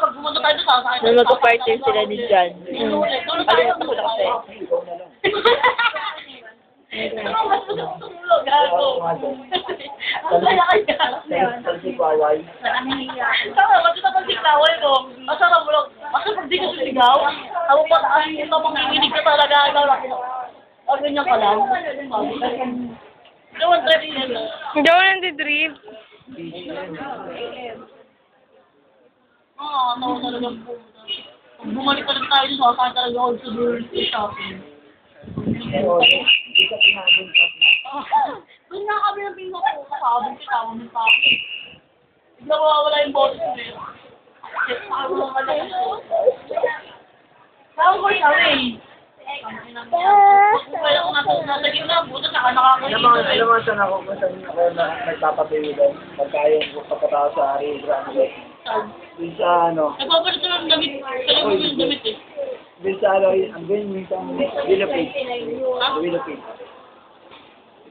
pag pumunta tayo doon, sasakay tayo. Nag-party sila ni John. Tulog tayo. Tulog kasi. Mas tulog, gago. Ang kaya kaya. Tama, ba't ito pag signawal ko? Masarap mo lang. Kasi pag di ka sumigaw, habang pataas ito, makikinig ka talaga. O, ganyan ka lang. Gawang trip nila. Hindi ako nandidrip. Oo, tawa talagang pumunta. Pag bumalik ka lang tayo, sasakay talaga ako sa dulo shopping. Doon nga kami ng pinga ko, kasabong kita, mamang tapo. Bigla mawawala yung boses ko eh. Ako lang malakas ko. Tawag ko siya eh. Kung pwede ako nasa gitna, buta saka nakakainin. Alam mo saan ako nagtatabi doon? Pagka yung pagkatao sa Rio Grande. Doon sa ano? Nagpapalit ko ng damit. Kaya mo yung damit eh. Doon sa ano, ang ganyan yung isang Willowpig. Willowpig.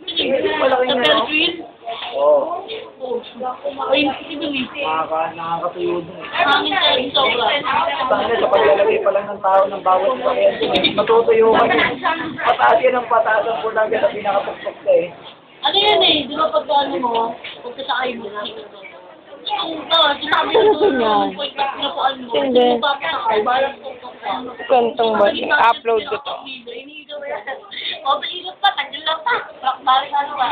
Sa Fairfield? Oo. Ay, hindi doon eh. Nakakatuyo doon. Hangin tayo yung sobra. Sa paglalagay pa lang ng tao ng bawat pakyan, matutuyo ka yun. Pataas yan ang pataas ang pulang yan ang pinakapukpok ka eh. Ano yan eh? Di ba pagka ano mo, pagkasakay mo, sinabi mo doon, pinapuan mo, Hindi. papasakay, balang Kwentong ba? Upload ko to. O, paingat pa, tagal lang pa. Balik ano ba?